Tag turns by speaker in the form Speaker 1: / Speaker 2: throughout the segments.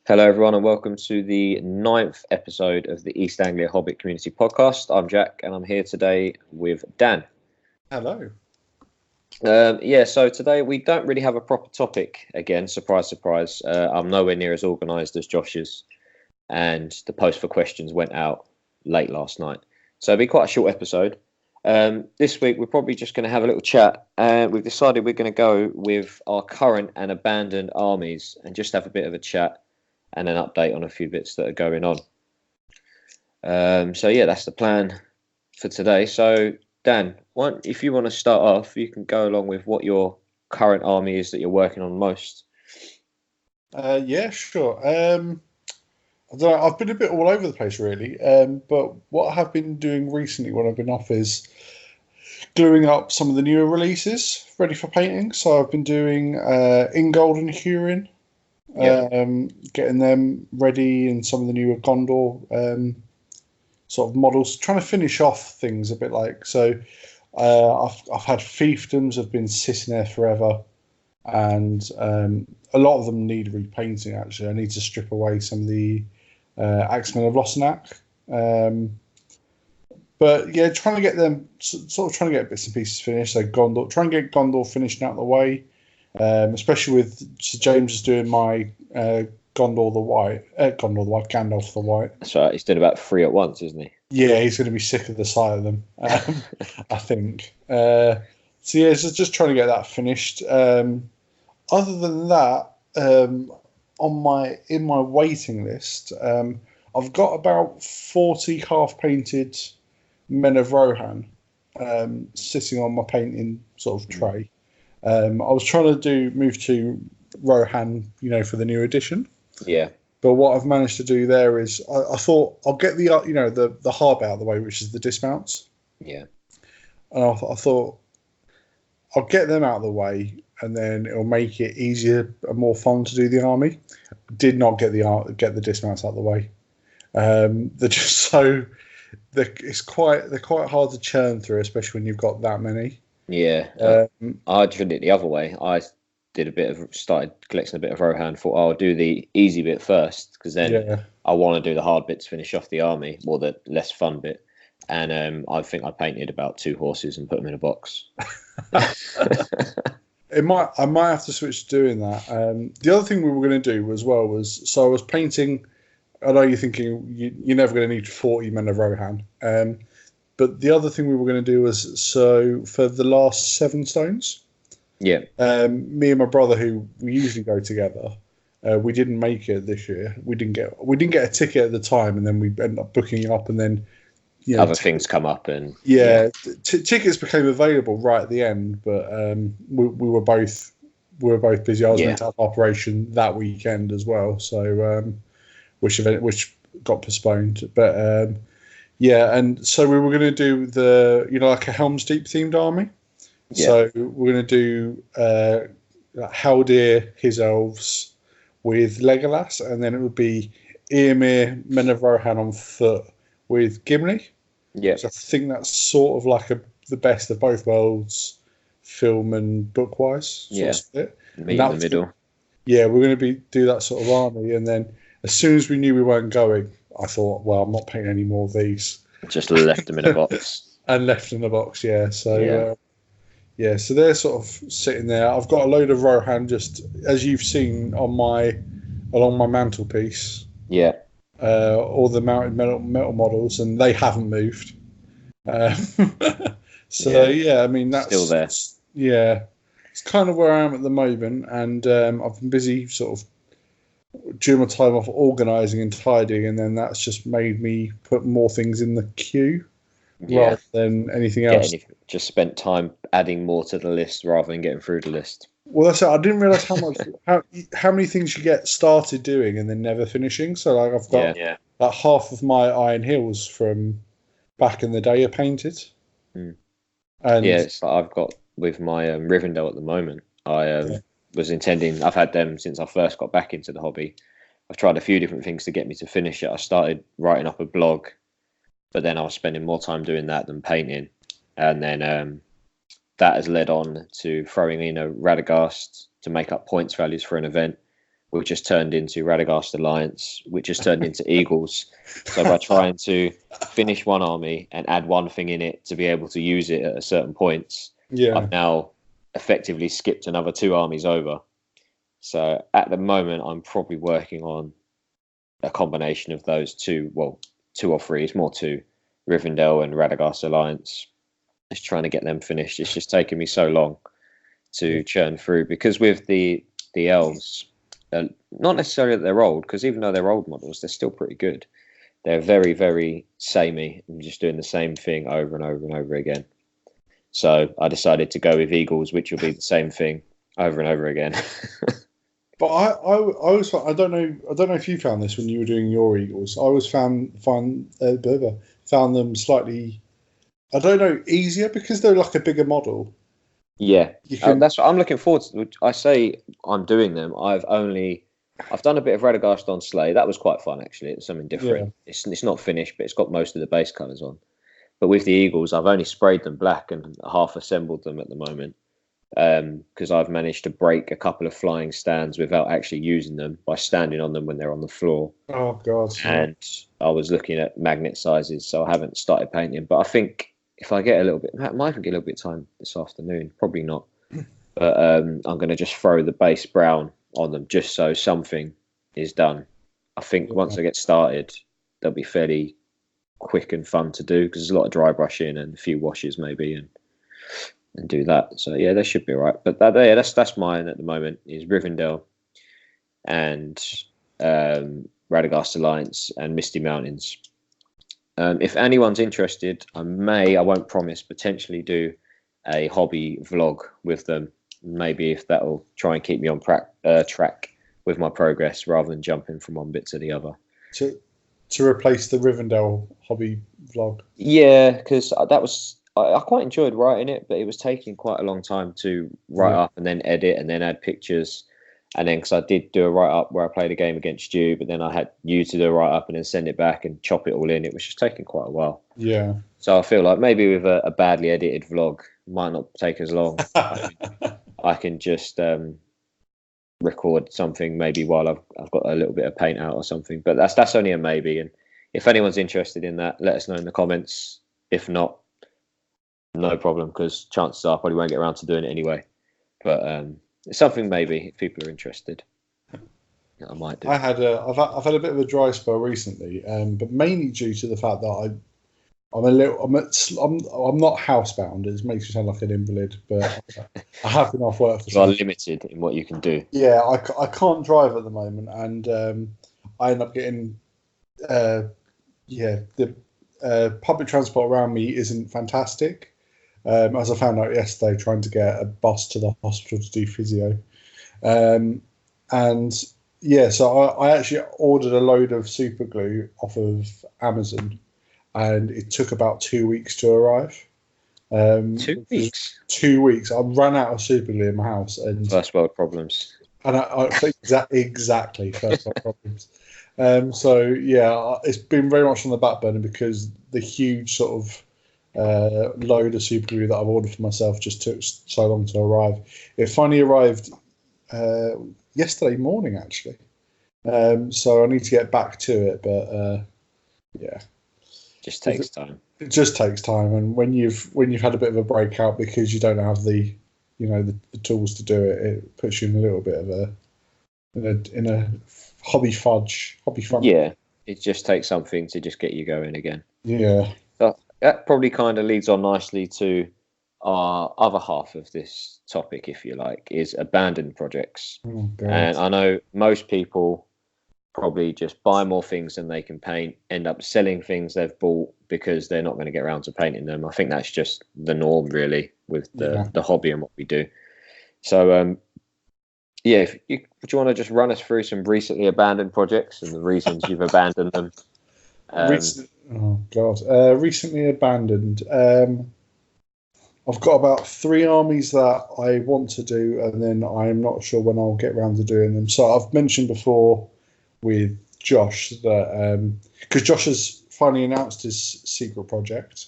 Speaker 1: Hello, everyone, and welcome to the 9th episode of the East Anglia Hobbit Community Podcast. I'm Jack, and I'm here today with Dan.
Speaker 2: Hello.
Speaker 1: So today we don't really have a proper topic again. Surprise, surprise. I'm nowhere near as organised as Josh is, and the post for questions went out late last night. So it'll be quite a short episode. This week we're probably just going to have a little chat, and we've decided we're going to go with our current and abandoned armies and just have a bit of a chat and an update on a few bits that are going on. That's the plan for today. So, Dan, if you want to start off, you can go along with what your current army is that you're working on most.
Speaker 2: Yeah, sure. I don't know, I've been a bit all over the place, really. But what I have been doing recently when I've been off is gluing up some of the newer releases ready for painting. So I've been doing Ingold and Hurin. Getting them ready and some of the newer Gondor sort of models, trying to finish off things a bit like so. I've had fiefdoms have been sitting there forever, and a lot of them need repainting. Actually, I need to strip away some of the Axemen of Lossenac. But yeah, trying to get them trying to get bits and pieces finished. So Gondor, trying to get Gondor finished out of the way. Especially with Sir James is doing my Gandalf the White, Gandalf the White.
Speaker 1: That's right, he's doing about 3 at once, isn't he?
Speaker 2: Yeah, he's going to be sick of the sight of them, I think. So just trying to get that finished. Other than that, in my waiting list, I've got about 40 half-painted Men of Rohan sitting on my painting sort of tray. I was trying to move to Rohan, for the new edition.
Speaker 1: Yeah.
Speaker 2: But what I've managed to do there is I thought I'll get the harb out of the way, which is the dismounts.
Speaker 1: Yeah.
Speaker 2: And I thought I'll get them out of the way, and then it'll make it easier and more fun to do the army. Did not get the dismounts out of the way. They're just they're quite hard to churn through, especially when you've got that many.
Speaker 1: Yeah, I did it the other way. I started collecting a bit of Rohan. Thought I'll do the easy bit first because then I want to do the hard bit to finish off the army, or the less fun bit. And I think I painted about 2 horses and put them in a box.
Speaker 2: I might have to switch to doing that. The other thing we were going to do as well was I was painting. I know you're thinking you're never going to need 40 Men of Rohan. But the other thing we were going to do was, so for the last 7 stones, me and my brother, who we usually go together, we didn't make it this year. We didn't get a ticket at the time, and then we ended up booking up, and then
Speaker 1: other things come up, and
Speaker 2: tickets became available right at the end. But we were both busy. I was meant to have operation that weekend as well, so which got postponed, but. And so we were going to do like a Helm's Deep themed army. Yeah. So we're going to do Haldir, his elves, with Legolas, and then it would be Eomer, Men of Rohan on foot with Gimli.
Speaker 1: Yeah.
Speaker 2: So I think that's sort of like the best of both worlds, film and book-wise.
Speaker 1: Meet in the middle.
Speaker 2: Yeah, we're going to do that sort of army, and then as soon as we knew we weren't going, I thought, well, I'm not painting any more of these.
Speaker 1: Just left them in a box.
Speaker 2: And left in the box, yeah. So, so they're sort of sitting there. I've got a load of Rohan, just as you've seen along my mantelpiece.
Speaker 1: Yeah.
Speaker 2: All the mounted metal models, and they haven't moved. I mean, that's
Speaker 1: still there.
Speaker 2: Yeah, it's kind of where I am at the moment, and I've been busy sort of during my time off organising and tidying, and then that's just made me put more things in the queue rather than anything else.
Speaker 1: Just spent time adding more to the list rather than getting through the list.
Speaker 2: Well, that's it. I didn't realise how many things you get started doing and then never finishing. So like I've got like half of my Iron Hills from back in the day are painted.
Speaker 1: And it's like I've got with my Rivendell at the moment. Was intending. I've had them since I first got back into the hobby. I've tried a few different things to get me to finish it. I started writing up a blog, but then I was spending more time doing that than painting, and then that has led on to throwing in a Radagast to make up points values for an event, which has turned into Radagast Alliance, which has turned into Eagles. So by trying to finish one army and add one thing in it to be able to use it at a certain points, I've now effectively skipped another 2 armies over. So at the moment, I'm probably working on a combination of those 2, well, 2 or 3, it's more 2, Rivendell and Radagast Alliance. Just trying to get them finished. It's just taken me so long to churn through, because with the elves, not necessarily that they're old, because even though they're old models, they're still pretty good. They're very, very samey and just doing the same thing over and over and over again. So I decided to go with Eagles, which will be the same thing over and over again.
Speaker 2: But I always, I don't know if you found this when you were doing your Eagles. I always found them slightly, I don't know, easier because they're like a bigger model.
Speaker 1: Yeah, that's what I'm looking forward to. I say I'm doing them. I've done a bit of Radagast on Slay. That was quite fun, actually. It's something different. Yeah. It's not finished, but it's got most of the base colours on. But with the Eagles, I've only sprayed them black and half assembled them at the moment, because I've managed to break a couple of flying stands without actually using them by standing on them when they're on the floor.
Speaker 2: Oh, God.
Speaker 1: And I was looking at magnet sizes, so I haven't started painting. But I think if I get a little bit, I might even get a little bit of time this afternoon. Probably not. But I'm going to just throw the base brown on them just so something is done. I think once I get started, they'll be fairly quick and fun to do, because there's a lot of dry brushing and a few washes maybe, and do that. So yeah, they should be all right. But that's mine at the moment, is Rivendell and Radagast Alliance and Misty Mountains. If anyone's interested, I won't promise, potentially do a hobby vlog with them. Maybe if that'll try and keep me on track with my progress rather than jumping from one bit to the other.
Speaker 2: To replace the Rivendell hobby vlog.
Speaker 1: Yeah, because I quite enjoyed writing it, but it was taking quite a long time to write up and then edit and then add pictures. And then, because I did do a write-up where I played a game against you, but then I had you to do a write-up and then send it back and chop it all in. It was just taking quite a while.
Speaker 2: Yeah. So
Speaker 1: I feel like maybe with a badly edited vlog, might not take as long. I can just record something maybe while I've got a little bit of paint out or something. But that's only a maybe. And if anyone's interested in that, let us know in the comments. If not, no problem, because chances are I probably won't get around to doing it anyway. But it's something maybe if people are interested, I might do.
Speaker 2: I've had a bit of a dry spell recently, but mainly due to the fact that I'm not housebound. It makes me sound like an invalid, but I have been off work.
Speaker 1: You are limited in what you can do.
Speaker 2: Yeah, I can't drive at the moment, and I end up getting the public transport around me isn't fantastic. As I found out yesterday, trying to get a bus to the hospital to do physio. So I actually ordered a load of super glue off of Amazon, and it took about 2 weeks to arrive.
Speaker 1: 2 weeks?
Speaker 2: 2 weeks. I ran out of super glue in my house. And
Speaker 1: first world problems.
Speaker 2: And I think exactly first world problems. It's been very much on the back burner because the huge sort of load of super glue that I've ordered for myself just took so long to arrive. It finally arrived yesterday morning, actually. So I need to get back to it, but
Speaker 1: just takes time.
Speaker 2: It just takes time, and when you've had a bit of a breakout because you don't have the tools to do it, it puts you in a little bit of in a hobby fun.
Speaker 1: Yeah, it just takes something to just get you going again.
Speaker 2: Yeah.
Speaker 1: So that probably kind of leads on nicely to our other half of this topic, if you like, is abandoned projects.
Speaker 2: Oh, God.
Speaker 1: And I know most people probably just buy more things than they can paint, end up selling things they've bought because they're not going to get around to painting them. I think that's just the norm, really, with the hobby and what we do. So, would you want to just run us through some recently abandoned projects and the reasons you've abandoned them?
Speaker 2: Recently abandoned. I've got about 3 armies that I want to do, and then I'm not sure when I'll get around to doing them. So I've mentioned before with Josh that because Josh has finally announced his secret project,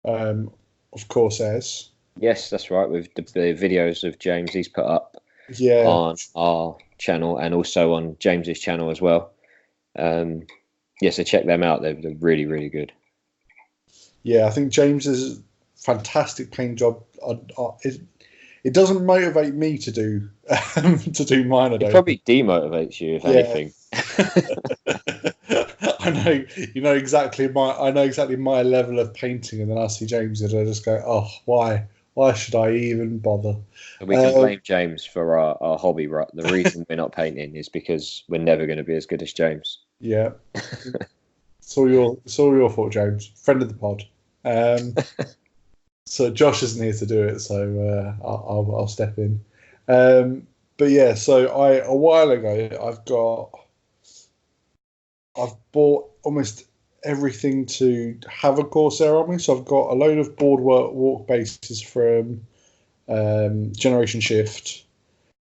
Speaker 2: of Corsairs.
Speaker 1: Yes, that's right. With the videos of James he's put up
Speaker 2: on
Speaker 1: our channel and also on James's channel as well. So check them out. They're really, really good.
Speaker 2: Yeah, I think James's fantastic paint job. It doesn't motivate me to do mine.
Speaker 1: It probably demotivates you, if anything.
Speaker 2: I know, I know exactly my level of painting, and then I see James and I just go, oh, why should I even bother?
Speaker 1: And we can blame James for our hobby, right? The reason we're not painting is because we're never going to be as good as James.
Speaker 2: Yeah. It's all your fault, James. Friend of the pod. So Josh isn't here to do it, so I'll step in. But yeah, so a while ago I've bought almost everything to have a Corsair army. So I've got a load of boardwalk bases from Generation Shift.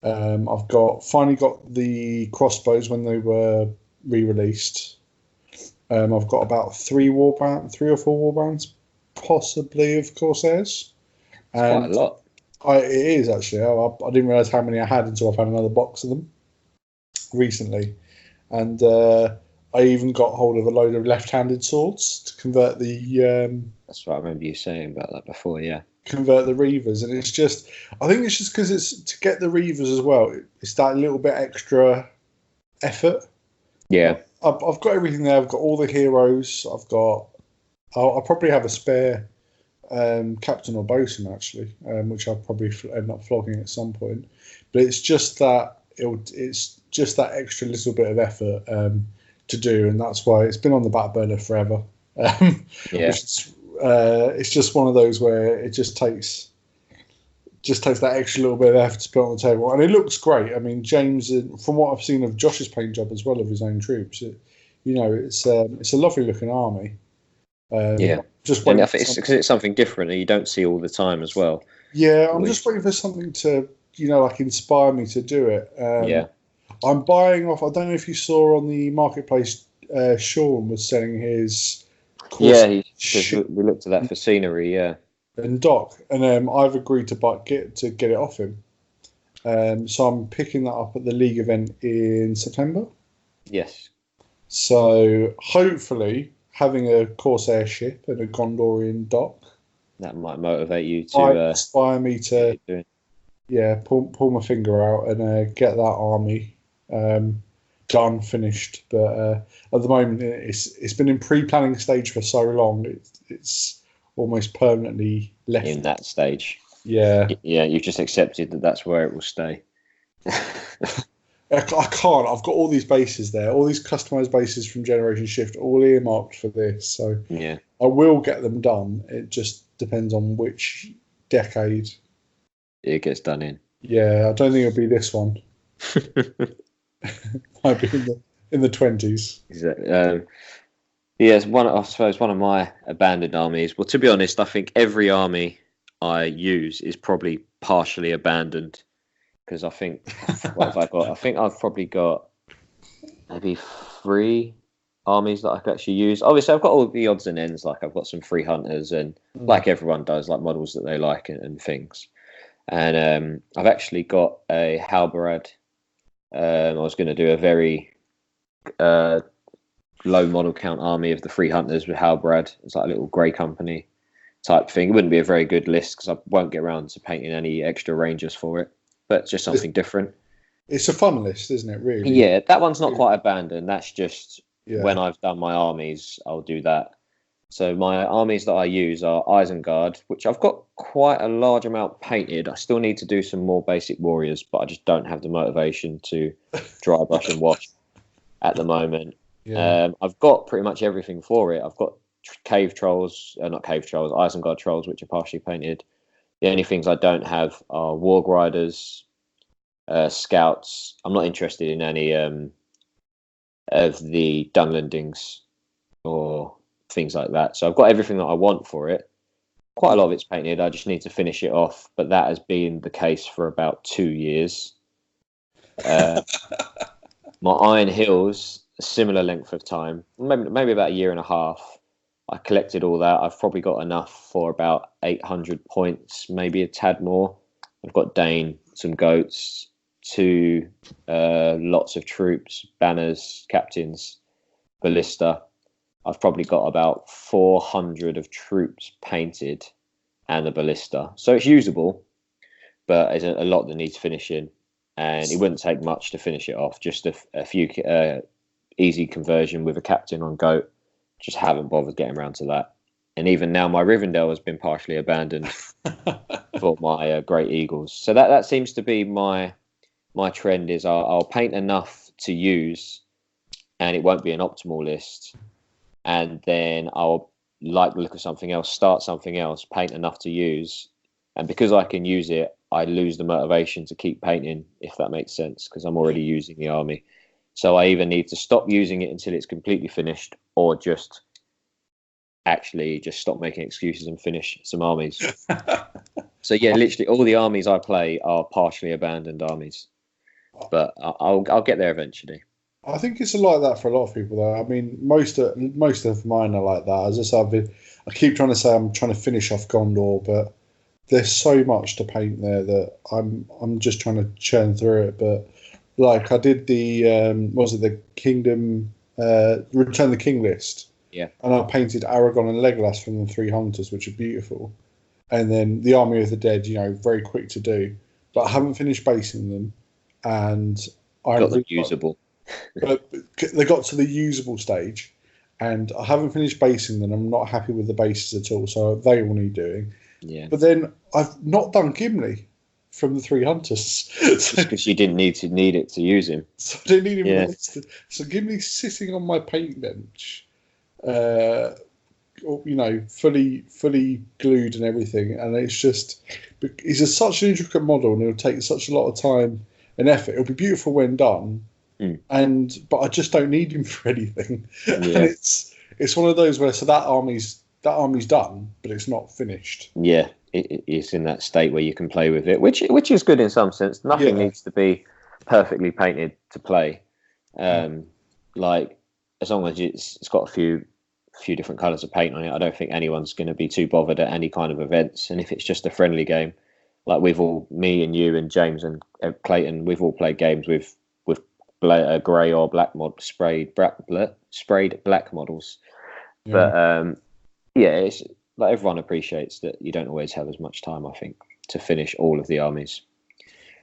Speaker 2: I've finally got the crossbows when they were re-released. I've got about 3 or 4 warbands, possibly, of Corsairs.
Speaker 1: Quite a lot.
Speaker 2: It is, actually. I didn't realise how many I had until I found another box of them recently. And I even got hold of a load of left-handed swords to convert the...
Speaker 1: That's what I remember you saying about that before, yeah.
Speaker 2: Convert the Reavers. And I think it's just because it's to get the Reavers as well, it's that little bit extra effort.
Speaker 1: Yeah.
Speaker 2: I've got everything there. I've got all the heroes. I'll probably have a spare captain or bosun, actually, which I'll probably end up flogging at some point. But it's just that it's just that extra little bit of effort to do, and that's why it's been on the back burner forever.
Speaker 1: Yeah.
Speaker 2: It's just one of those where it just takes that extra little bit of effort to put on the table, and it looks great. I mean, James, from what I've seen of Josh's paint job as well of his own troops, it's a lovely looking army. Just waiting.
Speaker 1: And I think it's because it's something different that you don't see all the time as well.
Speaker 2: Yeah, I'm just waiting for something to inspire me to do it. I'm buying off. I don't know if you saw on the marketplace, Sean was selling his.
Speaker 1: We looked at that for scenery, yeah.
Speaker 2: And Doc, and I've agreed to get it off him. So I'm picking that up at the League event in September.
Speaker 1: Yes. So
Speaker 2: hopefully, having a Corsair ship and a Gondorian Doc,
Speaker 1: that might motivate you to
Speaker 2: inspire me to pull my finger out and get that army done, finished. But at the moment, it's been in pre-planning stage for so long. It's almost permanently left
Speaker 1: in that stage.
Speaker 2: Yeah.
Speaker 1: You've just accepted that that's where it will stay.
Speaker 2: I can't. I've got all these bases there, all these customized bases from Generation Shift, all earmarked for this. So
Speaker 1: yeah,
Speaker 2: I will get them done. It just depends on which decade
Speaker 1: it gets done in.
Speaker 2: Yeah, I don't think it'll be this one. Might be in the 20s.
Speaker 1: Exactly. It's I suppose one of my abandoned armies. Well, to be honest, I think every army I use is probably partially abandoned, because I think what have I got? I think I've probably got maybe 3 armies that I could actually use. Obviously, I've got all the odds and ends. Like I've got some free hunters and like everyone does, like models that they like and things. And I've actually got a Halberad. I was going to do a very low model count army of the free hunters with Halberad. It's like a little grey company type thing. It wouldn't be a very good list because I won't get around to painting any extra rangers for it, but just something different.
Speaker 2: It's a fun list, isn't it, really?
Speaker 1: Yeah, that one's not quite abandoned. That's just when I've done my armies, I'll do that. So my armies that I use are Isengard, which I've got quite a large amount painted. I still need to do some more basic warriors, but I just don't have the motivation to dry brush and wash at the moment. Yeah. I've got pretty much everything for it. I've got cave trolls, not cave trolls, Isengard trolls, which are partially painted. The only things I don't have are warg riders, scouts. I'm not interested in any of the Dunlendings or things like that. So I've got everything that I want for it. Quite a lot of it's painted. I just need to finish it off. But that has been the case for about 2 years. My Iron Hills, a similar length of time, maybe about 1.5 years. I collected all that. I've probably got enough for about 800 points, maybe a tad more. I've got Dane, some goats, 2 lots of troops, banners, captains, ballista. I've probably got about 400 of troops painted and a ballista. So it's usable, but there's a lot that needs finishing, and it wouldn't take much to finish it off. Just a few easy conversion with a captain on goat. Just haven't bothered getting around to that. And even now, my Rivendell has been partially abandoned for my Great Eagles. So that seems to be my trend. Is I'll paint enough to use, and it won't be an optimal list. And then I'll like the look of something else, start something else, paint enough to use. And because I can use it, I lose the motivation to keep painting, if that makes sense, because I'm already using the army. So I either need to stop using it until it's completely finished, or just stop making excuses and finish some armies. So yeah, literally all the armies I play are partially abandoned armies, but I'll get there eventually.
Speaker 2: I think it's like that for a lot of people, though. I mean, most of mine are like that. As I said, I keep trying to say I'm trying to finish off Gondor, but there's so much to paint there that I'm just trying to churn through it. But like I did the the Kingdom Return the King list.
Speaker 1: Yeah.
Speaker 2: And I painted Aragorn and Legolas from the 3 Hunters, which are beautiful. And then the Army of the Dead, very quick to do. But I haven't finished basing them, and I
Speaker 1: got them usable.
Speaker 2: But they got to the usable stage, and I haven't finished basing them. I'm not happy with the bases at all, so they all need doing.
Speaker 1: Yeah.
Speaker 2: But then I've not done Gimli from the 3 Hunters.
Speaker 1: Because you didn't need it to use him.
Speaker 2: So I didn't need him listed. So Gimli's sitting on my paint bench, fully glued and everything, and it's just he's such an intricate model, and it'll take such a lot of time and effort. It'll be beautiful when done. But I just don't need him for anything. Yeah. And it's one of those where that army's done, but it's not finished.
Speaker 1: Yeah, it's in that state where you can play with it, which is good in some sense. Nothing needs to be perfectly painted to play. Like as long as it's got a few different colours of paint on it, I don't think anyone's going to be too bothered at any kind of events. And if it's just a friendly game, like me and you and James and Clayton, we've all played games with grey or black sprayed black models. Yeah. But it's like everyone appreciates that you don't always have as much time, I think, to finish all of the armies.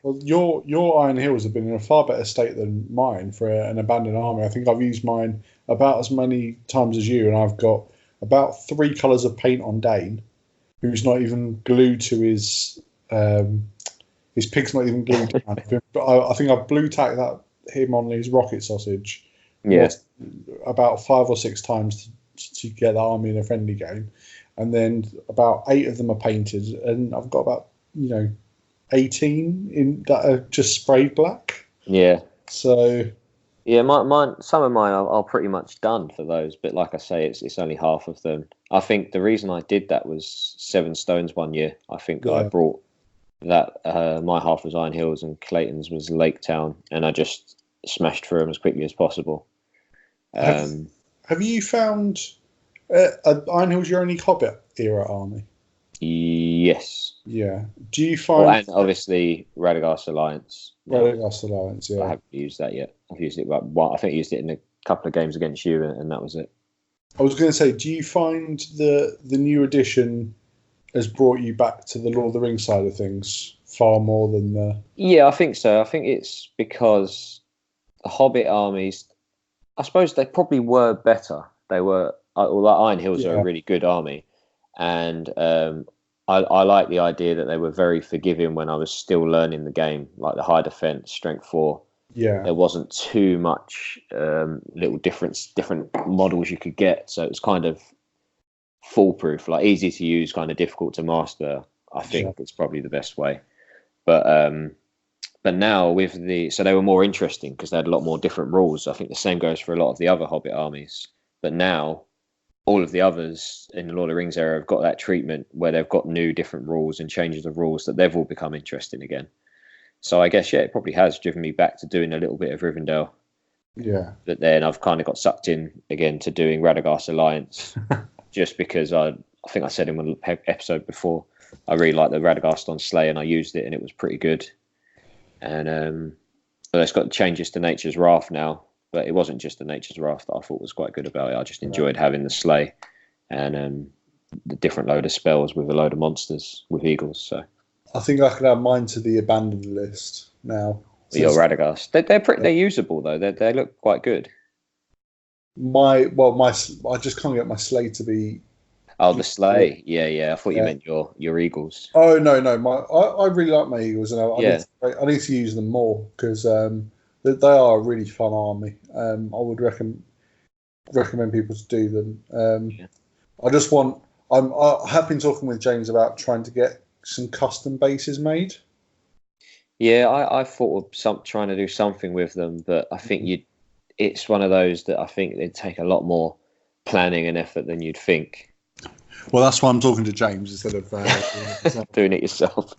Speaker 2: Well, your Iron Hills have been in a far better state than mine for an abandoned army. I think I've used mine about as many times as you, and I've got about 3 colours of paint on Dane, who's not even glued to his pig's not even glued down. But I think I've blue tacked him on his rocket sausage.
Speaker 1: Yeah.
Speaker 2: About 5 or 6 times to get the army in a friendly game, and then about 8 of them are painted, and I've got about 18 in that are just sprayed black.
Speaker 1: Yeah.
Speaker 2: So.
Speaker 1: Yeah, some of mine are pretty much done for those, but like I say, it's only half of them. I think the reason I did that was 7 Stones one year. I think I brought that my half was Iron Hills and Clayton's was Lake Town, and I just smashed through them as quickly as possible.
Speaker 2: Have you found Iron Hills your only Hobbit era army?
Speaker 1: Yes.
Speaker 2: Yeah. Do you find...
Speaker 1: and obviously Radagast Alliance.
Speaker 2: Radagast Alliance, yeah.
Speaker 1: I haven't used that yet. I've used it I think I used it in a couple of games against you, and that was it.
Speaker 2: I was going to say, do you find the new edition has brought you back to the Lord of the Rings side of things far more than the...
Speaker 1: Yeah, I think so. I think it's because the Hobbit armies, I suppose they probably were better. They were... Iron Hills are a really good army. And I like the idea that they were very forgiving when I was still learning the game, like the high defense, strength 4.
Speaker 2: Yeah,
Speaker 1: there wasn't too much little different models you could get, so it was kind of foolproof, like easy to use, kind of difficult to master. I think it's probably the best way. But now so they were more interesting because they had a lot more different rules. I think the same goes for a lot of the other Hobbit armies. But now all of the others in the Lord of the Rings era have got that treatment where they've got new different rules and changes of rules that they've all become interesting again. So I guess, it probably has driven me back to doing a little bit of Rivendell.
Speaker 2: Yeah.
Speaker 1: But then I've kind of got sucked in again to doing Radagast Alliance just because I think I said in one episode before, I really like the Radagast on Slay and I used it and it was pretty good. And but it's got changes to Nature's Raft now. But it wasn't just the Nature's Raft that I thought was quite good about it. I just enjoyed having the sleigh and the different load of spells with a load of monsters with eagles. So
Speaker 2: I think I could add mine to the abandoned list now.
Speaker 1: your Radagast, they're usable though. They look quite good.
Speaker 2: I just can't get my sleigh to be.
Speaker 1: Oh, the sleigh. Yeah. I thought you meant your eagles.
Speaker 2: Oh no, I really like my eagles, and I need to use them more because they are a really fun army. I would recommend people to do them. I have been talking with James about trying to get some custom bases made.
Speaker 1: Yeah, I thought of trying to do something with them, but I think it's one of those that I think it'd take a lot more planning and effort than you'd think.
Speaker 2: Well, that's why I'm talking to James instead of
Speaker 1: doing it yourself.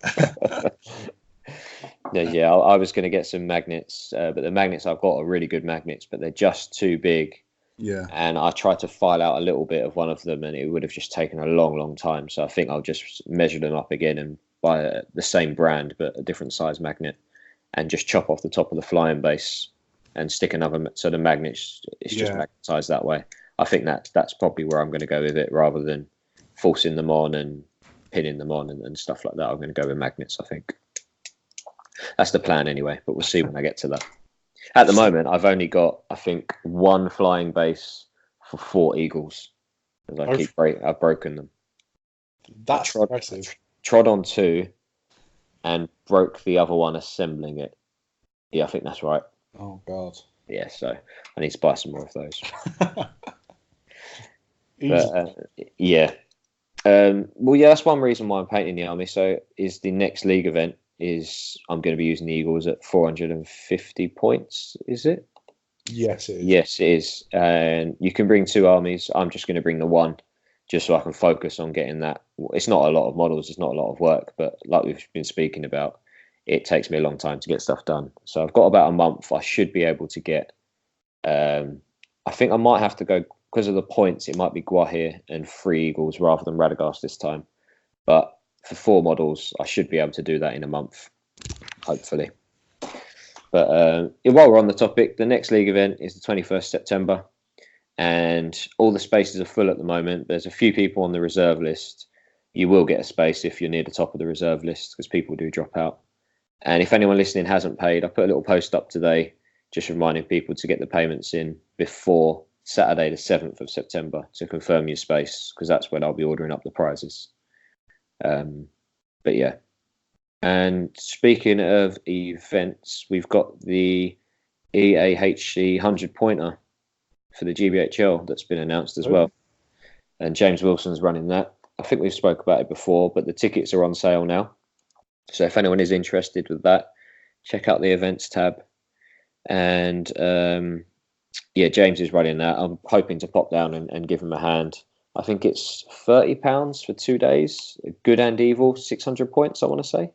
Speaker 1: Yeah, I was going to get some magnets, but the magnets I've got are really good magnets, but they're just too big.
Speaker 2: Yeah.
Speaker 1: And I tried to file out a little bit of one of them, and it would have just taken a long, long time. So I think I'll just measure them up again and buy the same brand but a different size magnet, and just chop off the top of the flying base and stick another. So the magnets, it's just magnetized that way. I think that's probably where I'm going to go with it, rather than forcing them on and pinning them on and stuff like that. I'm going to go with magnets. I think that's the plan anyway. But we'll see when I get to that. At the moment, I've only got, I think, one flying base for 4 eagles. I've broken them.
Speaker 2: That's impressive.
Speaker 1: Trod on 2 and broke the other one assembling it. Yeah, I think that's right.
Speaker 2: Oh, God.
Speaker 1: Yeah, so I need to buy some more of those.
Speaker 2: Yeah.
Speaker 1: That's one reason why I'm painting the army. So is the next league event I'm going to be using the Eagles at 450 points, is it?
Speaker 2: Yes, it is.
Speaker 1: Yes, it is. And you can bring 2 armies. I'm just going to bring the one, just so I can focus on getting that. It's not a lot of models. It's not a lot of work. But like we've been speaking about, it takes me a long time to get stuff done. So I've got about a month. I should be able to get... I think I might have to go, because of the points, it might be Guahir and 3 Eagles rather than Radagast this time. But for 4 models, I should be able to do that in a month, hopefully. But while we're on the topic, the next league event is the 21st September, and all the spaces are full at the moment. There's a few people on the reserve list. You will get a space if you're near the top of the reserve list, because people do drop out. And if anyone listening hasn't paid, I put a little post up today just reminding people to get the payments in before Saturday the 7th of September to confirm your space, because that's when I'll be ordering up the prizes. But yeah. And speaking of events, we've got the EAHC 100 pointer for the GBHL that's been announced as well. And James Wilson's running that. I think we've spoke about it before, but the tickets are on sale now. So if anyone is interested with that, check out the events tab. And James is running that. I'm hoping to pop down and give him a hand. I think it's £30 for 2 days. Good and evil, 600 points, I want to say.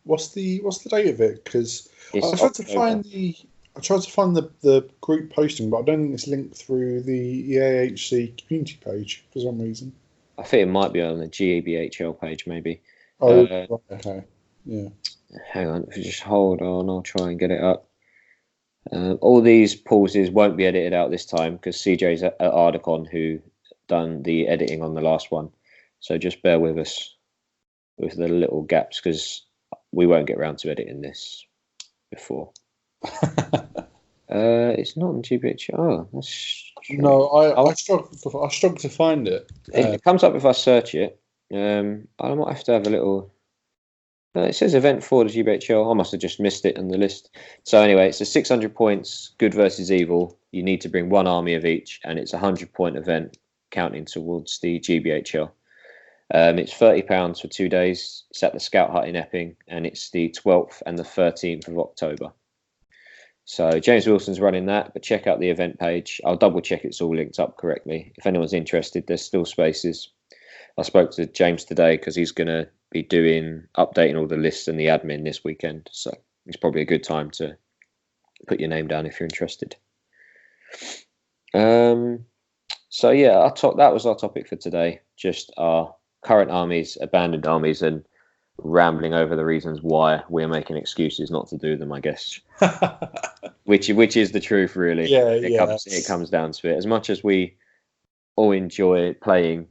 Speaker 2: What's the date of it? Because I tried to find the group posting, but I don't think it's linked through the EAHC community page for some reason.
Speaker 1: I think it might be on the GBHL page, maybe.
Speaker 2: Oh, okay. Yeah.
Speaker 1: Hang on, just hold on. I'll try and get it up. All these pauses won't be edited out this time because CJ's at Ardicon who done the editing on the last one. So just bear with us with the little gaps because we won't get around to editing this before. It's not on GBH. Oh, that's strange.
Speaker 2: No, I struggled to find it.
Speaker 1: It comes up if I search it. I might have to have a little. It says event for the GBHL. I must have just missed it on the list. So anyway, it's a 600 points, good versus evil. You need to bring 1 army of each, and it's a 100-point event counting towards the GBHL. It's £30 for 2 days. It's at the Scout Hut in Epping, and it's the 12th and the 13th of October. So James Wilson's running that, but check out the event page. I'll double check it's all linked up correctly. If anyone's interested, there's still spaces. I spoke to James today because he's going to be updating all the lists and the admin this weekend. So it's probably a good time to put your name down if you're interested. So yeah, that was our topic for today. Just our current armies, abandoned armies, and rambling over the reasons why we're making excuses not to do them, I guess. which is the truth, really.
Speaker 2: Yeah,
Speaker 1: It comes down to it. As much as we all enjoy playing,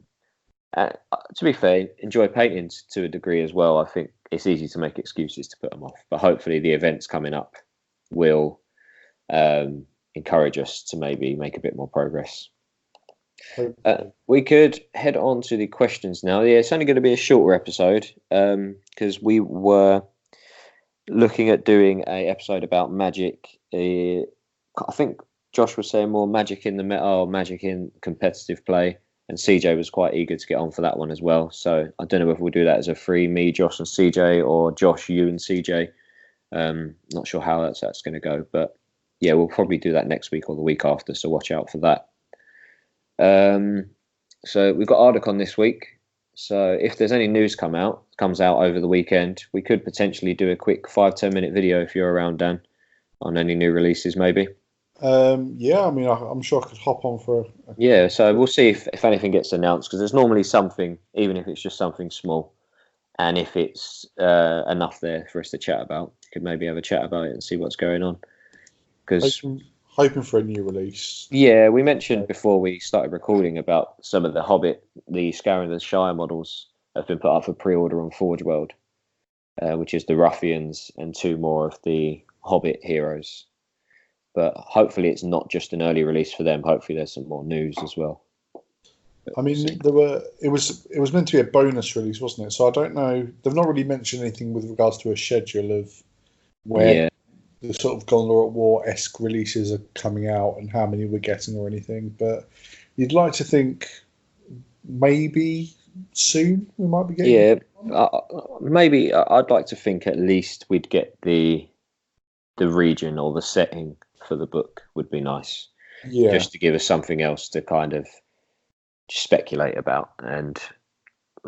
Speaker 1: to be fair, enjoy painting to a degree as well. I think it's easy to make excuses to put them off, but hopefully the events coming up will encourage us to maybe make a bit more progress. We could head on to the questions now. Yeah, it's only going to be a shorter episode because we were looking at doing a episode about Magic. I think Josh was saying more Magic in the meta or Magic in competitive play, and CJ was quite eager to get on for that one as well. So I don't know if we'll do that as a free, me, Josh, and CJ, or Josh, you, and CJ. Not sure how that's going to go, but yeah, we'll probably do that next week or the week after. So watch out for that. So we've got Ardacon this week. So if there's any news comes out over the weekend, we could potentially do a quick 5-10 minute video if you're around, Dan, on any new releases maybe.
Speaker 2: Yeah, I mean, I'm sure I could hop on for
Speaker 1: yeah, so we'll see if anything gets announced, because there's normally something, even if it's just something small, and if it's enough there for us to chat about, we could maybe have a chat about it and see what's going on. Because
Speaker 2: hoping for a new release.
Speaker 1: Yeah, we mentioned before we started recording about some of the Hobbit, the Scaring the Shire models have been put up for pre-order on Forge World, which is the Ruffians and 2 more of the Hobbit heroes. But hopefully it's not just an early release for them. Hopefully there's some more news as well.
Speaker 2: I mean, it was meant to be a bonus release, wasn't it? So I don't know. They've not really mentioned anything with regards to a schedule of where the sort of Gondor at War-esque releases are coming out and how many we're getting or anything. But you'd like to think maybe soon we might be getting.
Speaker 1: Yeah, maybe I'd like to think at least we'd get the region or the setting for the book would be nice.
Speaker 2: Yeah,
Speaker 1: just to give us something else to kind of speculate about and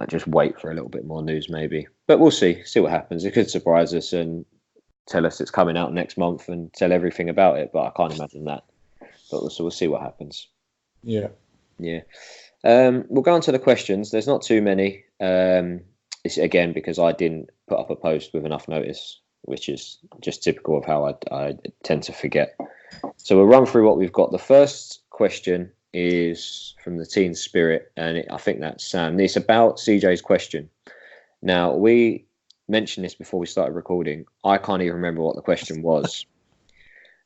Speaker 1: just wait for a little bit more news maybe. But we'll see what happens. It could surprise us and tell us it's coming out next month and tell everything about it, but I can't imagine that. But we'll see what happens.
Speaker 2: Yeah.
Speaker 1: We'll go on to the questions. There's not too many. It's again because I didn't put up a post with enough notice, which is just typical of how I tend to forget. So we'll run through what we've got. The first question is from the Teen Spirit, and I think that's Sam. It's about CJ's question. Now, we mentioned this before we started recording. I can't even remember what the question was.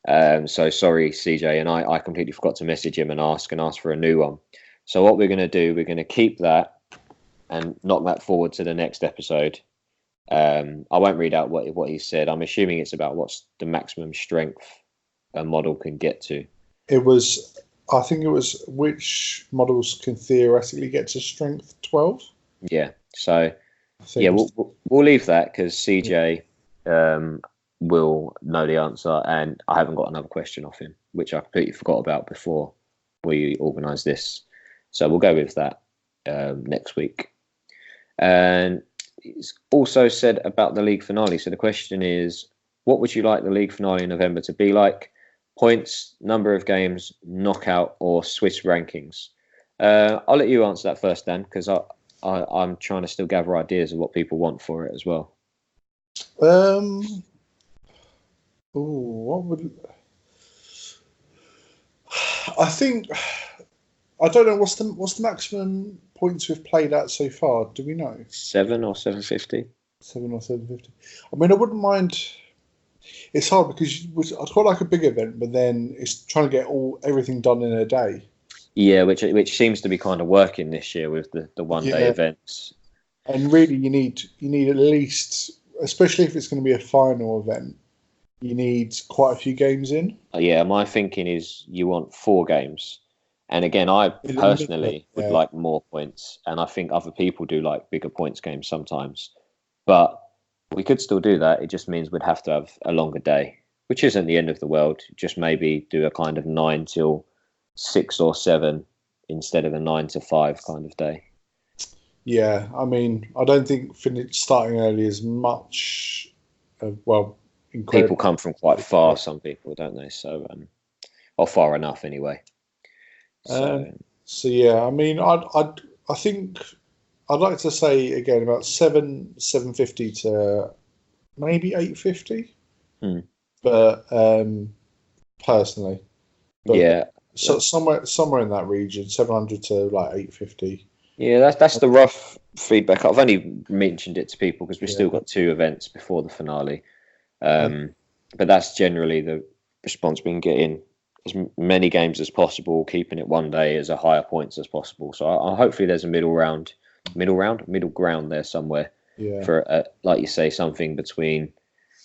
Speaker 1: So sorry, CJ, and I completely forgot to message him and ask for a new one. So what we're going to do, we're going to keep that and knock that forward to the next episode. I won't read out what he said. I'm assuming it's about what's the maximum strength a model can get to.
Speaker 2: I think it was which models can theoretically get to strength 12.
Speaker 1: Yeah. So yeah, we'll leave that because CJ will know the answer, and I haven't got another question off him, which I completely forgot about before we organised this. So we'll go with that next week. And it's also said about the league finale. So the question is, what would you like the league finale in November to be like? Points, number of games, knockout, or Swiss rankings? I'll let you answer that first, Dan, because I'm trying to still gather ideas of what people want for it as well.
Speaker 2: What would I think? I don't know. What's the maximum points we've played at so far? Do we know?
Speaker 1: 7 or 750.
Speaker 2: 7 or 750. I mean, I wouldn't mind. It's hard because I'd quite like a big event, but then it's trying to get everything done in a day.
Speaker 1: Yeah, which seems to be kind of working this year with the one-day events.
Speaker 2: And really, you need at least, especially if it's going to be a final event, you need quite a few games in.
Speaker 1: Yeah, my thinking is you want 4 games. And again, I personally would like more points, and I think other people do like bigger points games sometimes. But we could still do that. It just means we'd have to have a longer day, which isn't the end of the world. Just maybe do a kind of 9 till 6 or 7 instead of a 9 to 5 kind of day.
Speaker 2: Yeah, I mean, I don't think starting early is much.
Speaker 1: People come from quite far. Some people, don't they? So, or far enough anyway.
Speaker 2: So yeah, I mean, I think I'd like to say again about 750 to maybe 850. But personally, but
Speaker 1: Yeah.
Speaker 2: so somewhere in that region, 700 to like 850.
Speaker 1: Yeah, that's the rough feedback. I've only mentioned it to people because we've still got 2 events before the finale. But that's generally the response we can get in. As many games as possible, keeping it one day as a higher points as possible. So hopefully there's a middle ground there somewhere.
Speaker 2: Yeah.
Speaker 1: For like you say, something between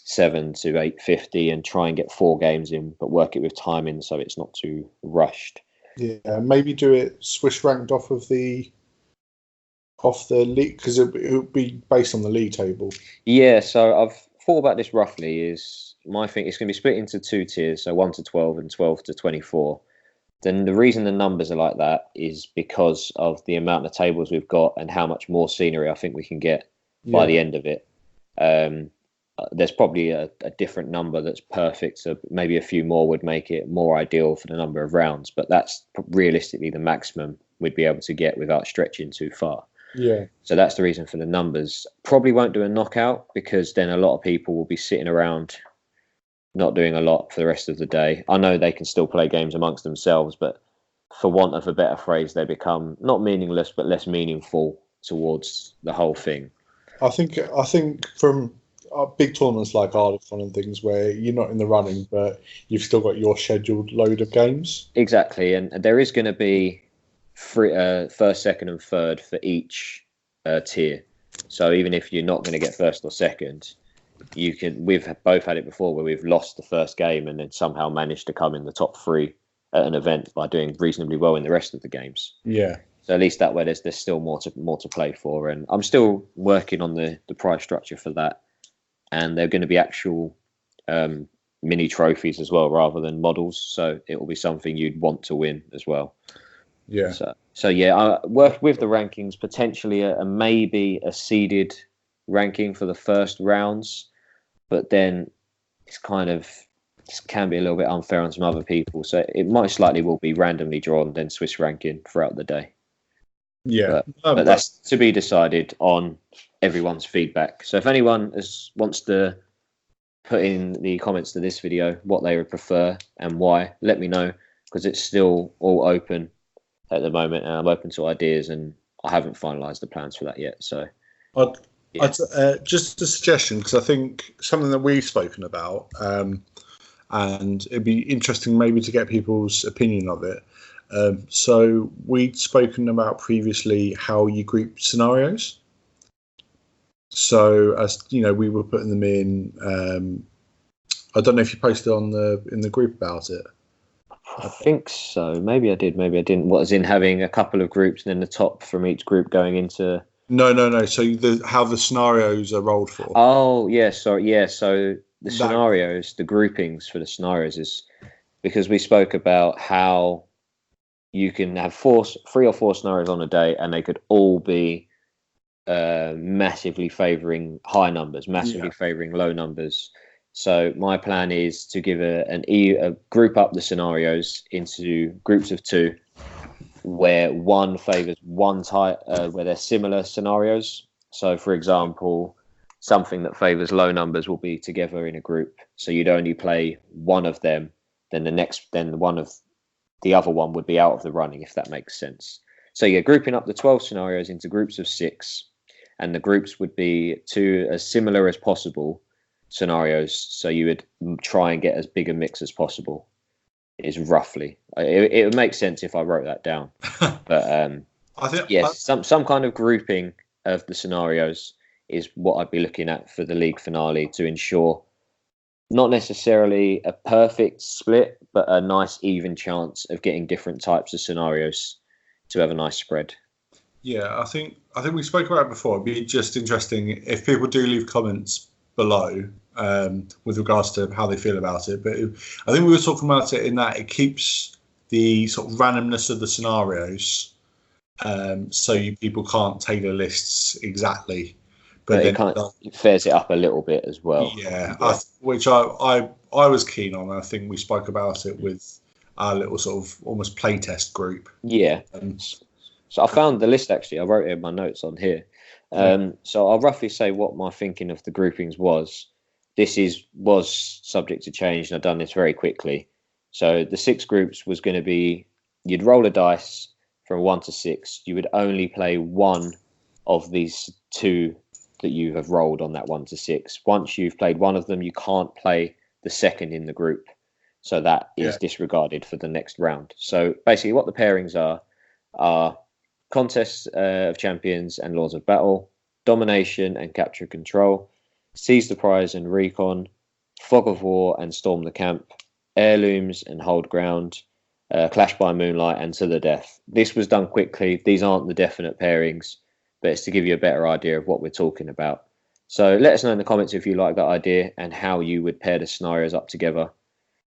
Speaker 1: 7 to 850, and try and get 4 games in, but work it with timing so it's not too rushed.
Speaker 2: Yeah, maybe do it Swiss ranked off the league, because it would be based on the league table.
Speaker 1: Yeah, so I've thought about this roughly. Is my thing? It's going to be split into 2 tiers, so 1 to 12 and 12 to 24. Then the reason the numbers are like that is because of the amount of tables we've got and how much more scenery I think we can get by the end of it. There's probably a different number that's perfect, so maybe a few more would make it more ideal for the number of rounds, but that's realistically the maximum we'd be able to get without stretching too far.
Speaker 2: Yeah.
Speaker 1: So that's the reason for the numbers. Probably won't do a knockout, because then a lot of people will be sitting around not doing a lot for the rest of the day. I know they can still play games amongst themselves, but for want of a better phrase, they become not meaningless but less meaningful towards the whole thing.
Speaker 2: I think from big tournaments like Ardacon and things where you're not in the running, but you've still got your scheduled load of games.
Speaker 1: Exactly, and there is going to be first, second, and third for each tier. So even if you're not going to get first or second, you can. We've both had it before where we've lost the first game and then somehow managed to come in the top 3 at an event by doing reasonably well in the rest of the games.
Speaker 2: Yeah. So
Speaker 1: at least that way, there's still more to play for, and I'm still working on the prize structure for that. And they're going to be actual mini trophies as well, rather than models. So it will be something you'd want to win as well.
Speaker 2: Yeah.
Speaker 1: So yeah, I work with the rankings, potentially maybe a seeded ranking for the first rounds, but then it can be a little bit unfair on some other people. So it most likely will be randomly drawn, then Swiss ranking throughout the day.
Speaker 2: Yeah,
Speaker 1: but that's to be decided on everyone's feedback. So if anyone wants to put in the comments to this video what they would prefer and why, let me know, because it's still all open at the moment, and I'm open to ideas, and I haven't finalised the plans for that yet. So
Speaker 2: just a suggestion, because I think something that we've spoken about, and it'd be interesting maybe to get people's opinion of it. So we'd spoken about previously how you group scenarios. So as you know, we were putting them in. I don't know if you posted in the group about it.
Speaker 1: I think so. Maybe I did. Maybe I didn't. What, as in having a couple of groups and then the top from each group going into?
Speaker 2: No. So how the scenarios are rolled for.
Speaker 1: Oh yeah. Sorry. Yeah. So the scenarios, the groupings for the scenarios is because we spoke about how you can have 3 or 4 scenarios on a day, and they could all be massively favouring high numbers, massively favouring low numbers. So my plan is to give a group up the scenarios into groups of 2, where one favours one type, where they're similar scenarios. So, for example, something that favours low numbers will be together in a group. So you'd only play one of them, then the other one would be out of the running, if that makes sense. So you're grouping up the 12 scenarios into groups of 6, and the groups would be to as similar as possible scenarios. So you would try and get as big a mix as possible. Is roughly. It would make sense if I wrote that down. But
Speaker 2: I think
Speaker 1: some kind of grouping of the scenarios is what I'd be looking at for the league finale, to ensure not necessarily a perfect split, but a nice even chance of getting different types of scenarios to have a nice spread.
Speaker 2: Yeah, I think we spoke about it before. It'd be just interesting if people do leave comments below with regards to how they feel about it. But I think we were talking about it in that it keeps the sort of randomness of the scenarios, so people can't tailor lists exactly. But then
Speaker 1: it fares it up a little bit as well.
Speaker 2: Yeah. Which I was keen on. I think we spoke about it with our little sort of almost playtest group.
Speaker 1: Yeah. So I found the list actually. I wrote it in my notes on here. So I'll roughly say what my thinking of the groupings was. Was subject to change, and I've done this very quickly. So the 6 groups was going to be, you'd roll a dice from 1 to 6. You would only play one of these 2 that you have rolled on that 1 to 6. Once you've played one of them, you can't play the second in the group. So that is disregarded for the next round. So basically what the pairings are Contests of Champions and Laws of Battle, Domination and Capture Control, Seize the Prize and Recon, Fog of War and Storm the Camp, Heirlooms and Hold Ground, Clash by Moonlight and To the Death. This was done quickly. These aren't the definite pairings, but it's to give you a better idea of what we're talking about. So let us know in the comments if you like that idea and how you would pair the scenarios up together.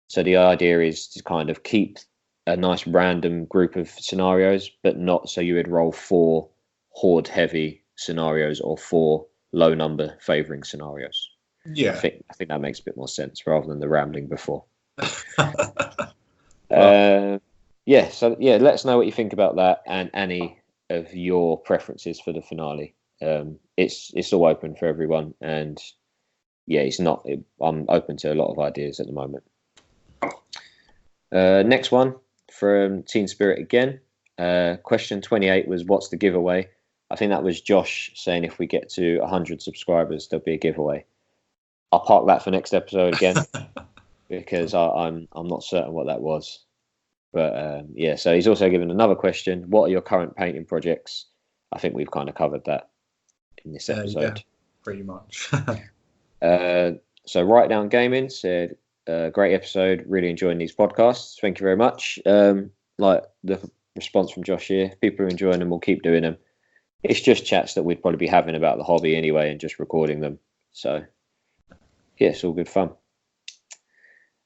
Speaker 1: So the idea is to kind of keep a nice random group of scenarios, but not so you would roll 4 horde heavy scenarios or 4 low number favoring scenarios.
Speaker 2: Yeah,
Speaker 1: I think that makes a bit more sense rather than the rambling before.
Speaker 2: Well,
Speaker 1: So let us know what you think about that and any of your preferences for the finale. It's all open for everyone, and I'm open to a lot of ideas at the moment. Next one from Teen Spirit again. Question 28 was, what's the giveaway? I think that was Josh saying if we get to 100 subscribers, there'll be a giveaway. I'll park that for next episode again because I'm not certain what that was. But so he's also given another question. What are your current painting projects? I think we've kind of covered that in this episode.
Speaker 2: Pretty much.
Speaker 1: So Write Down Gaming said, great episode, really enjoying these podcasts. Thank you very much. Like the response from Josh here, if people are enjoying them, we'll keep doing them. It's just chats that we'd probably be having about the hobby anyway and just recording them. So yeah, it's all good fun.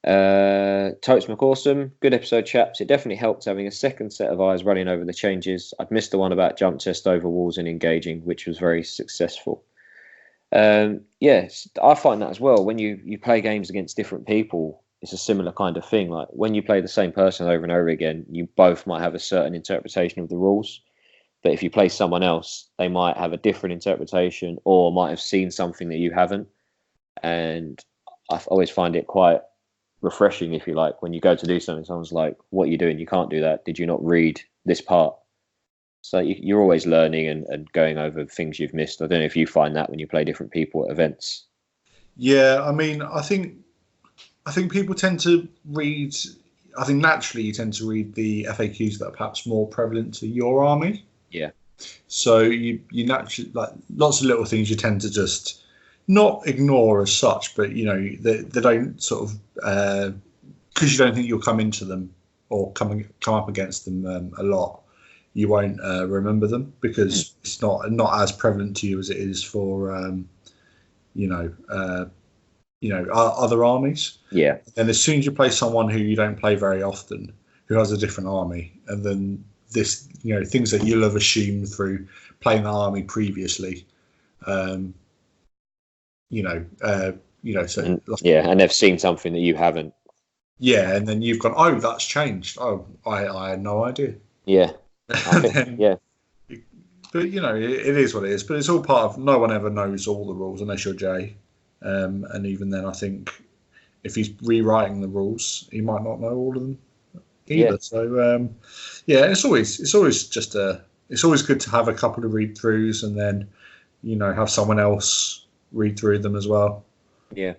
Speaker 1: Totes McAwesome, good episode, chaps. It definitely helped having a second set of eyes running over the changes. I'd missed the one about jump test over walls and engaging, which was very successful. Yes, I find that as well. When you play games against different people, it's a similar kind of thing. Like when you play the same person over and over again, you both might have a certain interpretation of the rules. But if you play someone else, they might have a different interpretation or might have seen something that you haven't. And I always find it quite refreshing, if you like, when you go to do something, someone's like, what are you doing? You can't do that. Did you not read this part? So you're always learning and going over things you've missed. I don't know if you find that when you play different people at events.
Speaker 2: Yeah, I mean, I think people tend to read. I think naturally you tend to read the FAQs that are perhaps more prevalent to your army.
Speaker 1: Yeah.
Speaker 2: So you naturally, like, lots of little things you tend to just not ignore as such, but they don't sort of because you don't think you'll come into them or come up against them a lot. You won't remember them because it's not as prevalent to you as it is for other armies.
Speaker 1: Yeah.
Speaker 2: And as soon as you play someone who you don't play very often, who has a different army, and then things that you'll have assumed through playing the army previously, and
Speaker 1: they've seen something that you haven't.
Speaker 2: Yeah, and then you've gone, oh, that's changed. Oh, I had no idea.
Speaker 1: Yeah.
Speaker 2: Yeah. But it is what it is. But it's all part of. No one ever knows all the rules unless you're Jay, and even then, I think if he's rewriting the rules, he might not know all of them either.
Speaker 1: Yeah.
Speaker 2: So it's always just it's always good to have a couple of read throughs and then have someone else read through them as well.
Speaker 1: Yeah.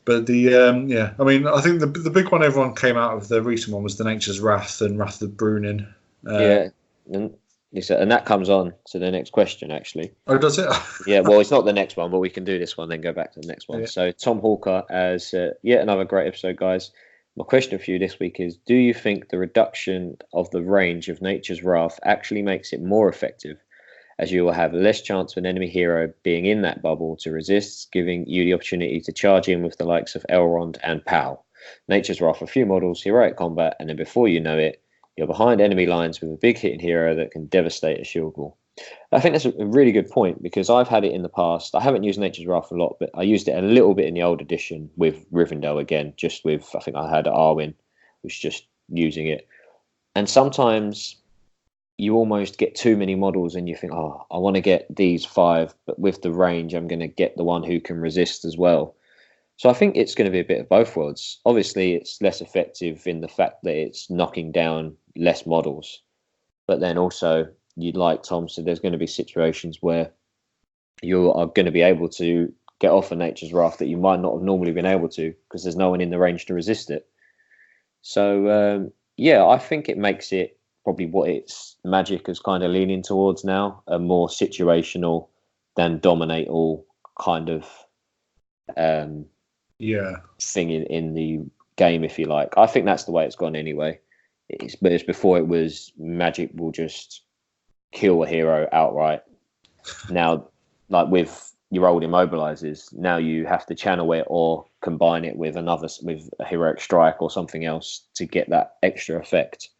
Speaker 2: But I mean, I think the big one everyone came out of the recent one was the Nature's Wrath and Wrath of Brunin.
Speaker 1: And that comes on to the next question, actually.
Speaker 2: Oh, does it?
Speaker 1: Yeah, well, it's not the next one, but we can do this one, then go back to the next one.
Speaker 2: Yeah.
Speaker 1: So Tom Hawker as yet another great episode, guys. My question for you this week is, do you think the reduction of the range of Nature's Wrath actually makes it more effective, as you will have less chance of an enemy hero being in that bubble to resist, giving you the opportunity to charge in with the likes of Elrond and Pal? Nature's Wrath, a few models, heroic combat, and then before you know it, you're behind enemy lines with a big hitting hero that can devastate a shield wall. I think that's a really good point, because I've had it in the past. I haven't used Nature's Wrath a lot, but I used it a little bit in the old edition with Rivendell again, just with, I think I had Arwen, was just using it. And sometimes you almost get too many models and you think, oh, I want to get these 5, but with the range, I'm going to get the one who can resist as well. So I think it's going to be a bit of both worlds. Obviously, it's less effective in the fact that it's knocking down less models. But then also, you'd like Tom said, there's going to be situations where you are going to be able to get off a Nature's Wrath that you might not have normally been able to because there's no one in the range to resist it. So, yeah, I think it makes it probably what its Magic is kind of leaning towards now, a more situational than dominate all kind of thing in the game, if you like. I think that's the way it's gone anyway. Whereas before it was Magic will just kill a hero outright. Now, like with your old immobilizers, now you have to channel it or combine it with a heroic strike or something else to get that extra effect.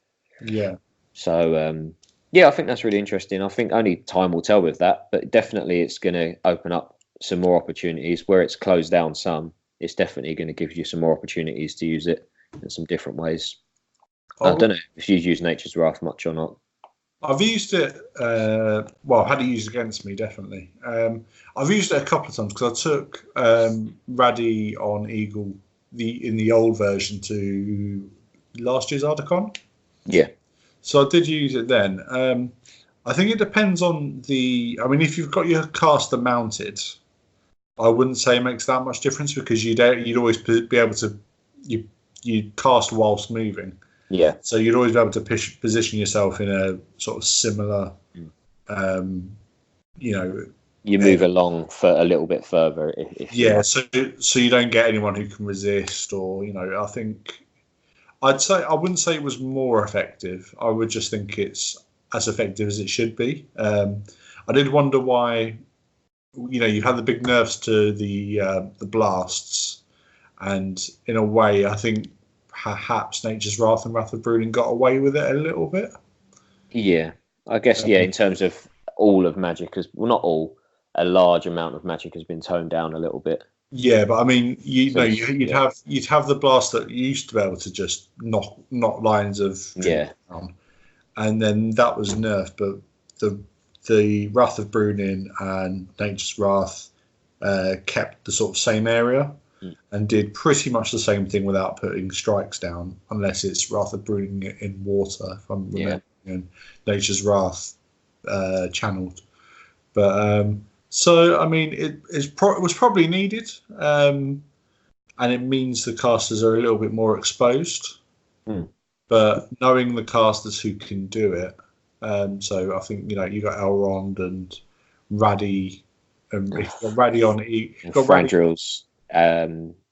Speaker 2: Yeah.
Speaker 1: So yeah, I think that's really interesting. I think only time will tell with that, but definitely it's going to open up some more opportunities. Where it's closed down some, it's definitely going to give you some more opportunities to use it in some different ways. I don't know if you've used Nature's Wrath much or not.
Speaker 2: I've used it. Well, had it used against me, definitely. I've used it a couple of times because I took Raddy on Eagle in the old version to last year's Ardacon.
Speaker 1: Yeah.
Speaker 2: So I did use it then. I think it depends on I mean, if you've got your caster mounted, I wouldn't say it makes that much difference because you'd always be able to you cast whilst moving.
Speaker 1: Yeah.
Speaker 2: So you'd always be able to position yourself in a sort of similar,
Speaker 1: You move along for a little bit further.
Speaker 2: So you don't get anyone who can resist, or I think I wouldn't say it was more effective. I would just think it's as effective as it should be. I did wonder why, you had the big nerfs to the blasts, and in a way, I think perhaps Nature's Wrath and Wrath of Brooding got away with it a little bit.
Speaker 1: Yeah, I guess in terms of all of Magic, not all, a large amount of Magic has been toned down a little bit.
Speaker 2: Yeah, but I mean, you'd have the blast that you used to be able to just knock lines of down, and then that was nerfed. But the Wrath of Brooding and Nature's Wrath kept the sort of same area. And did pretty much the same thing without putting strikes down, unless it's Wrath of Brooding in water, if I'm remembering, and Nature's Wrath channeled. But so I mean, it was probably needed, and it means the casters are a little bit more exposed. But knowing the casters who can do it, so I think you got Elrond and Raddy, and if you've got Raddy on it, got
Speaker 1: Frandril's.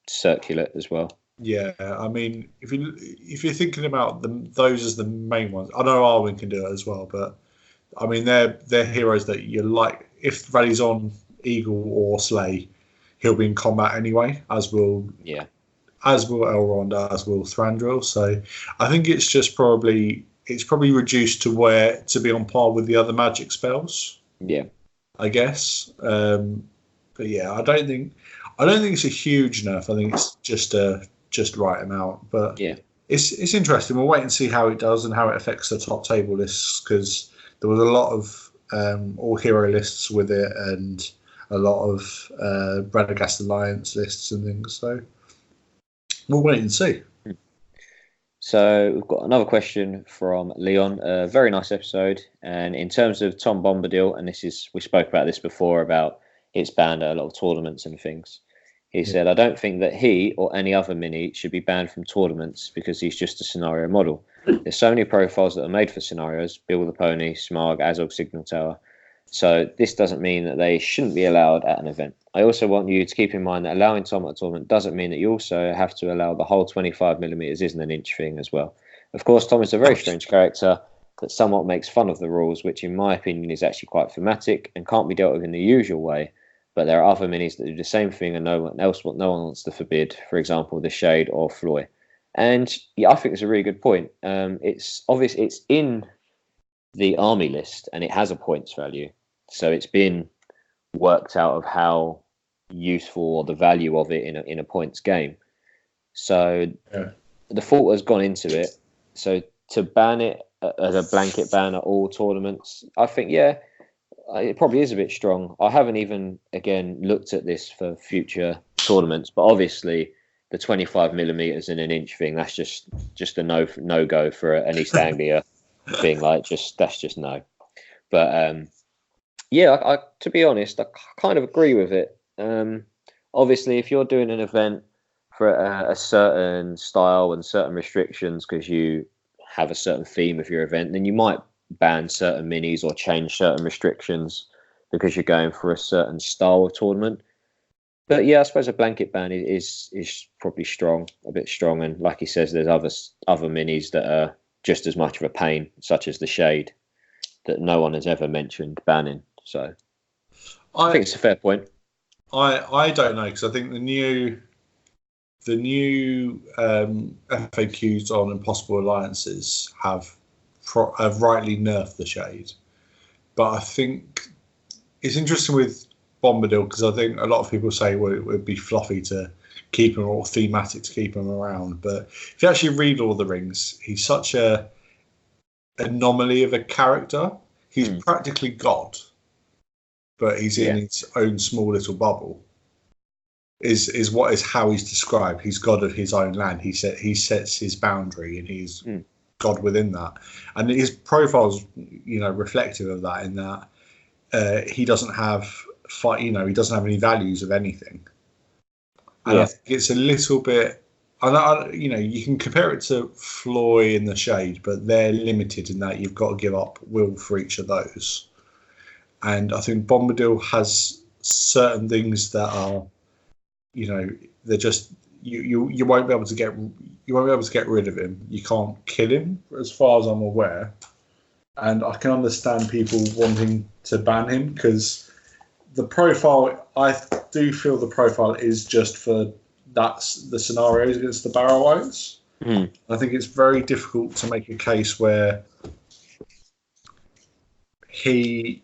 Speaker 1: Circulate as well.
Speaker 2: Yeah, I mean, if you're thinking about those as the main ones, I know Arwen can do it as well, but I mean they're heroes that you like. If Raddy's on Eagle or Slay, he'll be in combat anyway, as will Elrond, as will Thranduil. So I think it's probably reduced to be on par with the other magic spells.
Speaker 1: Yeah,
Speaker 2: I guess. But yeah, I don't think it's a huge nerf. I think it's just right amount. But
Speaker 1: yeah,
Speaker 2: it's interesting. We'll wait and see how it does and how it affects the top table lists, because there was a lot of all hero lists with it and a lot of Radagast Alliance lists and things. So we'll wait and see.
Speaker 1: So we've got another question from Leon. A very nice episode. And in terms of Tom Bombadil, and we spoke about this before about it's banned at a lot of tournaments and things. He said, I don't think that he or any other mini should be banned from tournaments because he's just a scenario model. There's so many profiles that are made for scenarios, Bill the Pony, Smarg, Azog, Signal Tower. So this doesn't mean that they shouldn't be allowed at an event. I also want you to keep in mind that allowing Tom at a tournament doesn't mean that you also have to allow the whole 25mm isn't an inch thing as well. Of course, Tom is a very strange character that somewhat makes fun of the rules, which in my opinion is actually quite thematic and can't be dealt with in the usual way. But there are other minis that do the same thing and no one wants to forbid, for example, the Shade or Floy. And yeah, I think it's a really good point. It's obvious it's in the army list and it has a points value. So it's been worked out of how useful or the value of it in a points game. So the thought has gone into it. So to ban it as a blanket ban at all tournaments, I think, yeah, it probably is a bit strong. I haven't even, again, looked at this for future tournaments, but obviously the 25 millimeters in an inch thing, that's just a no go for an East Anglia thing. Like, that's just no. But yeah, I to be honest, I kind of agree with it. Obviously, if you're doing an event for a certain style and certain restrictions because you have a certain theme of your event, then you might ban certain minis or change certain restrictions because you're going for a certain style of tournament. But yeah, I suppose a blanket ban is probably strong, a bit strong. And like he says, there's other minis that are just as much of a pain, such as the Shade, that no one has ever mentioned banning. So I think it's a fair point.
Speaker 2: I don't know, because I think the new FAQs on impossible alliances have rightly nerfed the Shade, but I think it's interesting with Bombadil, because I think a lot of people say, well, it would be fluffy to keep him or thematic to keep him around, but if you actually read Lord of the Rings, he's such a anomaly of a character. He's practically God, but he's in his own small little bubble. Is how he's described. He's God of his own land. He sets his boundary, and he's God within that. And his profile's reflective of that. In that he doesn't have he doesn't have any values of anything. And I think it's a little bit. You can compare it to Floy in the Shade, but they're limited in that you've got to give up will for each of those. And I think Bombadil has certain things that are, they're just you won't be able to get rid of him. You can't kill him, as far as I'm aware. And I can understand people wanting to ban him, because the profile, I do feel the profile is just for the scenarios against the Barrow-Whites. I think it's very difficult to make a case where he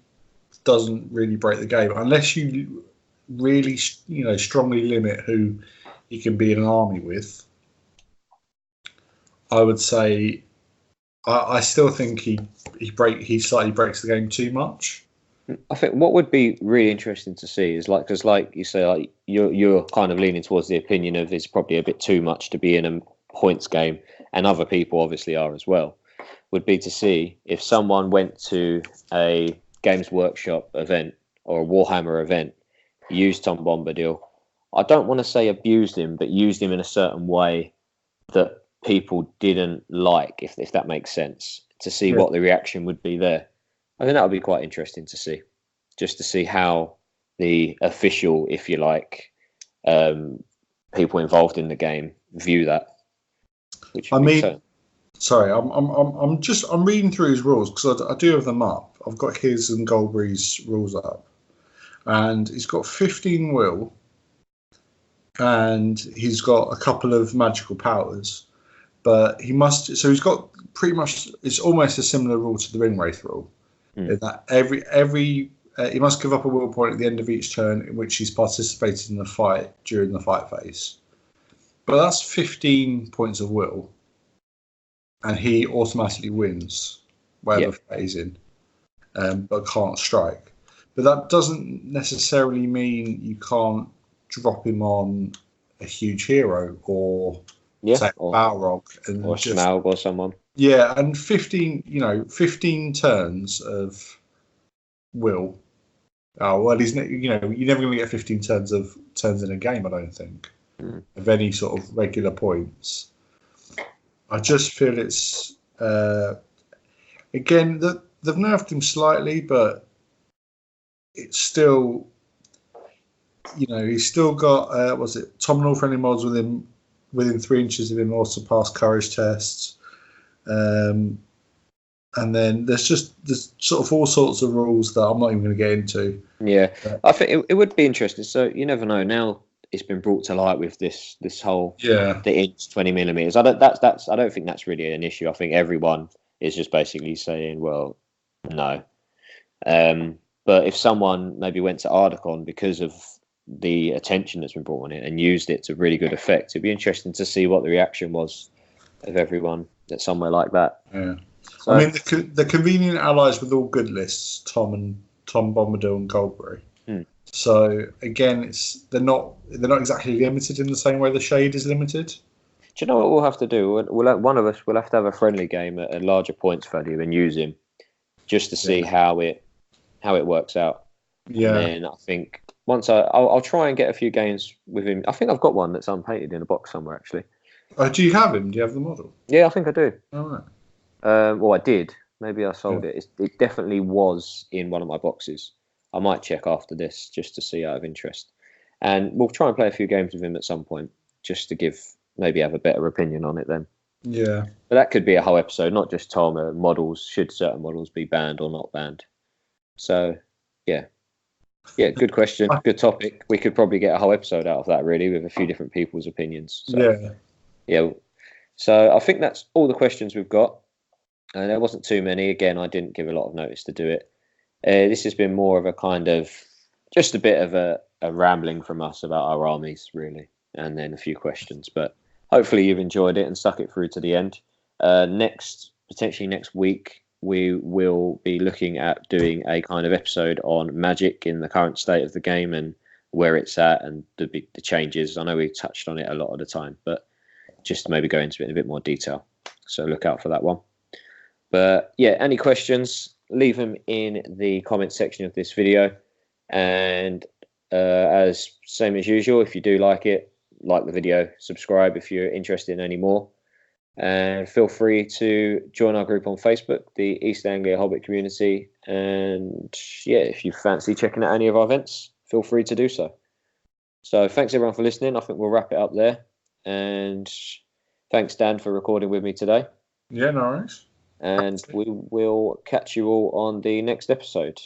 Speaker 2: doesn't really break the game, unless you really strongly limit who he can be in an army with. I would say I still think he slightly breaks the game too much.
Speaker 1: I think what would be really interesting to see is, because like you say, like you're kind of leaning towards the opinion of it's probably a bit too much to be in a points game, and other people obviously are as well, would be to see if someone went to a Games Workshop event or a Warhammer event, used Tom Bombadil. I don't want to say abused him, but used him in a certain way that people didn't like, if that makes sense, to see what the reaction would be there. I think that would be quite interesting to see, just to see how the official, if you like, people involved in the game view that.
Speaker 2: Sorry, I'm reading through his rules, because I do have them up. I've got his and Goldberry's rules up, and he's got 15 will, and he's got a couple of magical powers, but he's got pretty much, it's almost a similar rule to the Ring Wraith rule. In that he must give up a will point at the end of each turn in which he's participated in the fight during the fight phase. But that's 15 points of will, and he automatically wins whatever phase in, but can't strike. But that doesn't necessarily mean you can't drop him on a huge hero or say Balrog
Speaker 1: or Smaug or someone.
Speaker 2: Yeah, and 15 turns of will. Oh well, you're never going to get 15 turns in a game, I don't think, of any sort of regular points. I just feel it's again that they've nerfed him slightly, but it's still, he's still got Tom and all friendly mods within 3 inches of him also pass courage tests. And then there's sort of all sorts of rules that I'm not even going to get into.
Speaker 1: Yeah, I think it would be interesting. So you never know. Now it's been brought to light with this whole the inch 20 millimeters. I don't think that's really an issue. I think everyone is just basically saying, well, no. But if someone maybe went to Ardacon because of the attention that's been brought on it and used it to really good effect, it'd be interesting to see what the reaction was of everyone at somewhere like that.
Speaker 2: Yeah.
Speaker 1: So,
Speaker 2: I mean, the convenient allies with all good lists: Tom Bombadil and Goldberry. So again, they're not exactly limited in the same way the Shade is limited.
Speaker 1: do you know what we'll have to do? One of us will have to have a friendly game at a larger points value and use him just to see how it works out.
Speaker 2: Yeah.
Speaker 1: And then I think once I'll try and get a few games with him. I think I've got one that's unpainted in a box somewhere actually.
Speaker 2: Oh, do you have him? Do you have the model?
Speaker 1: Yeah, I think I do.
Speaker 2: All right.
Speaker 1: Well, I did. Maybe I sold it. It definitely was in one of my boxes. I might check after this just to see out of interest. And we'll try and play a few games with him at some point just to maybe have a better opinion on it then.
Speaker 2: Yeah.
Speaker 1: But that could be a whole episode, not just Tom. Models, should certain models be banned or not banned? So, yeah. Yeah, good question. Good topic. We could probably get a whole episode out of that, really, with a few different people's opinions. So, yeah. So I think that's all the questions we've got. And there wasn't too many. Again, I didn't give a lot of notice to do it. This has been more of a kind of just a bit of a rambling from us about our armies, really, and then a few questions. But hopefully you've enjoyed it and stuck it through to the end. Potentially next week, we will be looking at doing a kind of episode on Magic in the current state of the game and where it's at and the changes. I know we touched on it a lot of the time, but just maybe go into it in a bit more detail. So look out for that one. But yeah, any questions, leave them in the comment section of this video. And as same as usual, if you do like the video, subscribe if you're interested in any more. And feel free to join our group on Facebook, the East Anglia Hobbit Community. And yeah, if you fancy checking out any of our events, feel free to do so. So thanks everyone for listening. I think we'll wrap it up there. And thanks, Dan, for recording with me today.
Speaker 2: Yeah, no worries.
Speaker 1: And we will catch you all on the next episode.